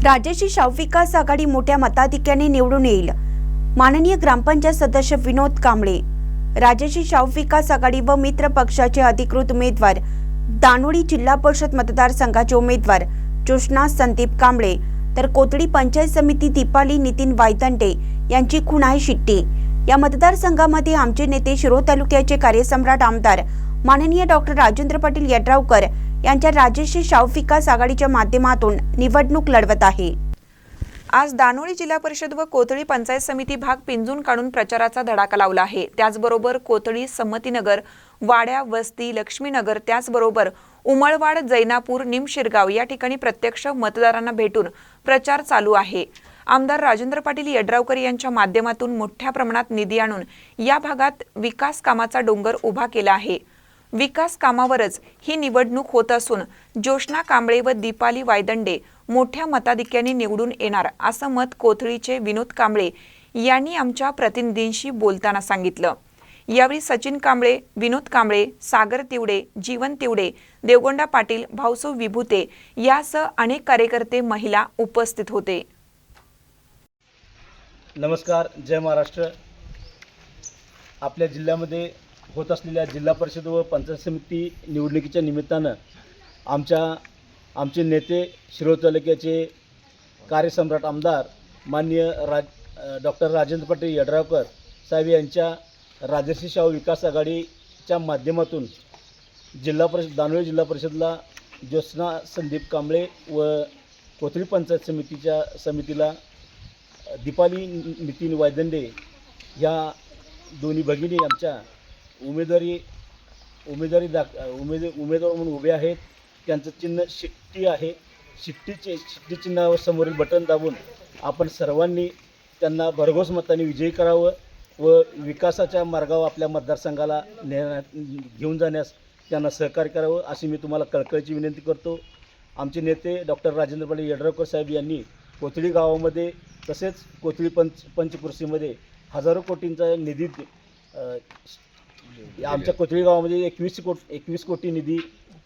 राजर्षी शाहू विकास आघाडी मोठ्या मताधिक्याने निवडून येईल. माननीय ग्रामपंचायत सदस्य विनोद कांबळे. राजर्षी शाहू विकास आघाडी व मित्र पक्षाचे अधिकृत उमेदवार दानोळी जिल्हा परिषद मतदारसंघाचे उमेदवार जोशना संदीप कांबळे तर कोथळी पंचायत समिती दीपाली नितीन वायदंडे यांची खूण आहे शिट्टी. या मतदारसंघामध्ये आमचे नेते शिरोळ तालुक्याचे कार्यसम्राट आमदार माननीय डॉक्टर राजेंद्र पाटील यड्रावकर यांच्या राजर्षी शाहू विकास आघाडीच्या माध्यमातून निवडणूक लढवत आहे. आज दानोळी जिल्हा परिषद व कोथळी पंचायत समिती भाग पिंजून काढून प्रचाराचा धडाका लावला आहे. त्याचबरोबर कोथळी संमतीनगर, वाड्या, वस्ती, लक्ष्मीनगर, त्याचबरोबर उमळवाड, जैनापूर, निमशिरगाव या ठिकाणी प्रत्यक्ष मतदारांना भेटून प्रचार चालू आहे. आमदार राजेंद्र पाटील यड्रावकर यांच्या माध्यमातून मोठ्या प्रमाणात निधी आणून या भागात विकास कामाचा डोंगर उभा केला आहे. विकास कामावरच ही निवडणूक होत असून जोशना कांबळे व दीपाली वायदंडे मोठ्या मताधिक्याने निवडून येणार असं मत कोथळीचे विनोद कांबळे यांनी आमच्या प्रतिनिधींशी बोलताना सांगितलं. यावेळी सचिन कांबळे, विनोद कांबळे, सागर तिवडे, जीवन तिवडे, देवगोंडा पाटील, भाऊसो विभूते यासह अनेक कार्यकर्ते, महिला उपस्थित होते. नमस्कार, जय महाराष्ट्र. आपल्या जिल्ह्यामध्ये होत असलेल्या जिल्हा परिषद व पंचायत समिती निवडणुकीच्या निमित्तानं आमचे नेते शिरोळ तालुक्याचे कार्यसम्राट आमदार माननीय डॉक्टर राजेंद्र पाटील यड्रावकर साहेब यांच्या राजर्षी शाहू विकास आघाडीच्या माध्यमातून दानोळी जिल्हा परिषदला जोशना संदीप कांबळे व कोथळी पंचायत समितीला दीपाली नितीन वायदंडे ह्या दोन्ही भगिनी आमच्या उमेदवार म्हणून उभे आहेत. त्यांचं चिन्ह शिट्टी आहे. शिट्टी चिन्हावर समोरील बटन दाबून आपण सर्वांनी त्यांना भरघोस मताने विजयी करावं व विकासाच्या मार्गावर आपल्या मतदारसंघाला घेऊन जाण्यास त्यांना सहकार्य करावं अशी मी तुम्हाला कळकळीची विनंती करतो. आमचे नेते डॉक्टर राजेंद्र पाटील यड्रावकर साहेब यांनी कोथळी गावामध्ये तसेच कोथळी पंचकृषीमध्ये हजारो कोटींचा निधी आमच्या कोथळी गावामध्ये 21 कोटी निधी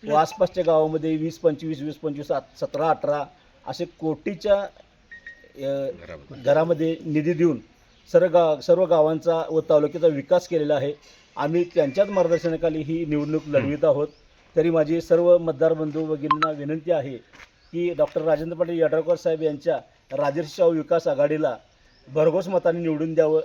व आसपासच्या गावामध्ये 20-25 17-18 असे कोटीच्या घरामध्ये निधी देऊन सर्व गावांचा व तालुक्याचा विकास केलेला आहे. आम्ही त्यांच्याच मार्गदर्शनाखाली ही निवडणूक लढवित आहोत. तरी माझी सर्व मतदार बंधू भगिनींना विनंती आहे की डॉक्टर राजेंद्र पाटील यड्रावकर साहेब यांच्या राजर्षी शाहू विकास आघाडीला भरघोस मताने निवडून द्यावं.